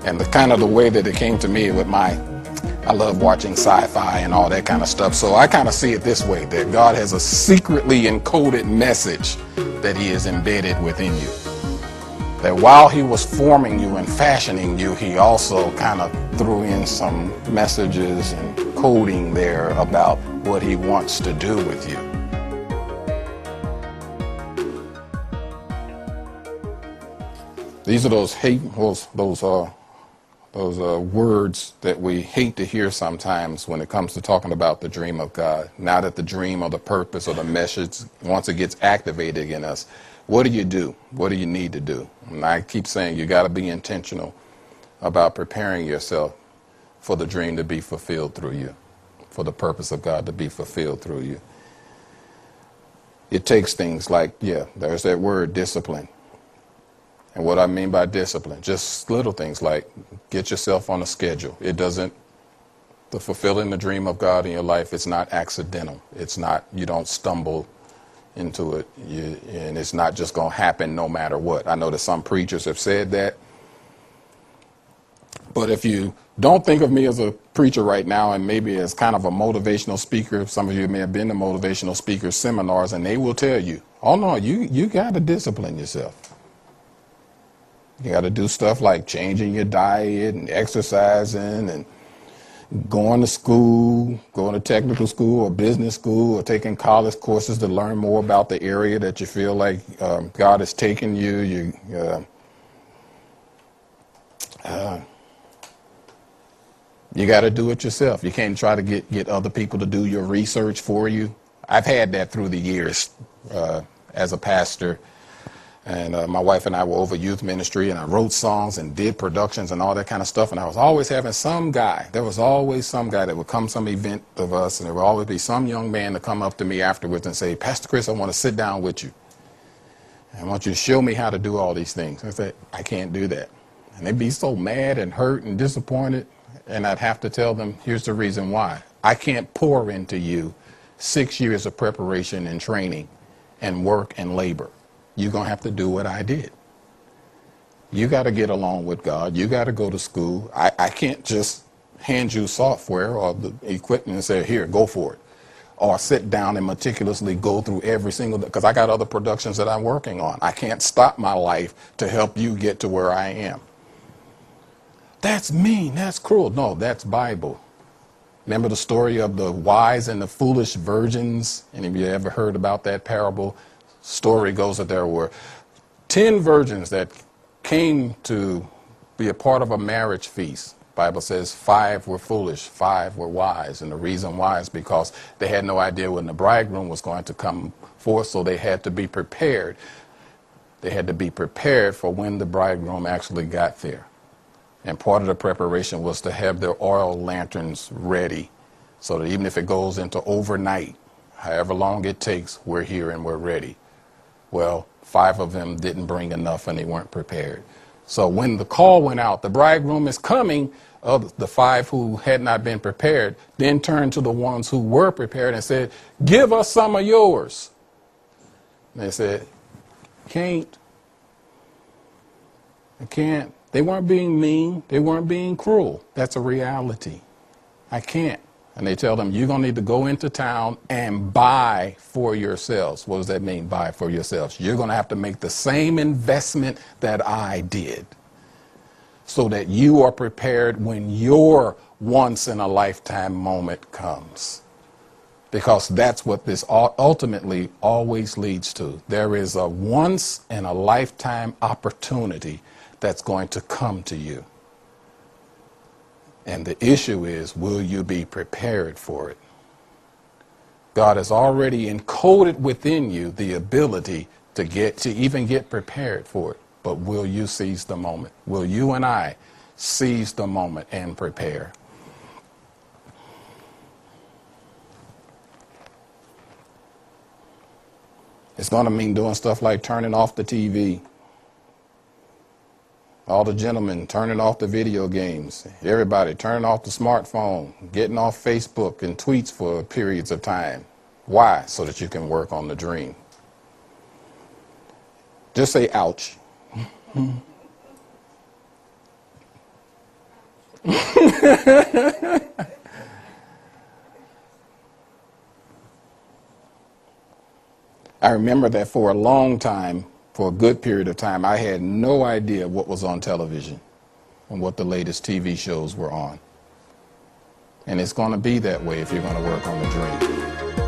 And the kind of the way that it came to me with I love watching sci-fi and all that kind of stuff. So I kind of see it this way, that God has a secretly encoded message that he has embedded within you. That while he was forming you and fashioning you, he also kind of threw in some messages and coding there about what he wants to do with you. These are those words that we hate to hear sometimes when it comes to talking about the dream of God. Now that the dream or the purpose or the message, once it gets activated in us, what do? What do you need to do? And I keep saying you got to be intentional about preparing yourself for the dream to be fulfilled through you, for the purpose of God to be fulfilled through you. It takes things like, there's that word, discipline. And what I mean by discipline, just little things like get yourself on a schedule. The fulfilling the dream of God in your life, it's not accidental. It's not, you don't stumble into it, and it's not just going to happen no matter what. I know that some preachers have said that. But if you don't think of me as a preacher right now and maybe as kind of a motivational speaker, some of you may have been to motivational speaker seminars, and they will tell you, oh no, you got to discipline yourself. You got to do stuff like changing your diet and exercising and going to school, going to technical school or business school or taking college courses to learn more about the area that you feel like God has taken you. You got to do it yourself. You can't try to get other people to do your research for you. I've had that through the years as a pastor. And my wife and I were over youth ministry, and I wrote songs and did productions and all that kind of stuff. And I was always having there was always some guy that would come some event of us, and there would always be some young man to come up to me afterwards and say, Pastor Chris, I want to sit down with you. I want you to show me how to do all these things. I said, I can't do that. And they'd be so mad and hurt and disappointed. And I'd have to tell them, here's the reason why. I can't pour into you 6 years of preparation and training and work and labor. You're going to have to do what I did. You got to get along with God. You got to go to school. I can't just hand you software or the equipment and say, here, go for it. Or sit down and meticulously go through every single, because I got other productions that I'm working on. I can't stop my life to help you get to where I am. That's mean. That's cruel. No, that's Bible. Remember the story of the wise and the foolish virgins? Any of you ever heard about that parable? Story goes that there were 10 virgins that came to be a part of a marriage feast. Bible says 5 were foolish, 5 were wise. And the reason why is because they had no idea when the bridegroom was going to come forth, so they had to be prepared. They had to be prepared for when the bridegroom actually got there. And part of the preparation was to have their oil lanterns ready so that even if it goes into overnight, however long it takes, we're here and we're ready. Well, 5 of them didn't bring enough and they weren't prepared. So when the call went out, the bridegroom is coming, of the 5 who had not been prepared, then turned to the ones who were prepared and said, give us some of yours. And they said, can't. I can't. They weren't being mean. They weren't being cruel. That's a reality. I can't. And they tell them, you're going to need to go into town and buy for yourselves. What does that mean, buy for yourselves? You're going to have to make the same investment that I did so that you are prepared when your once-in-a-lifetime moment comes. Because that's what this ultimately always leads to. There is a once-in-a-lifetime opportunity that's going to come to you. And the issue is, will you be prepared for it? God has already encoded within you the ability to even get prepared for it. But will you seize the moment? Will you and I seize the moment and prepare? It's going to mean doing stuff like turning off the TV. All the gentlemen turning off the video games. Everybody turning off the smartphone, getting off Facebook and tweets for periods of time. Why? So that you can work on the dream. Just say, ouch. I remember that for a long time, for a good period of time, I had no idea what was on television and what the latest TV shows were on. And it's going to be that way if you're going to work on the dream.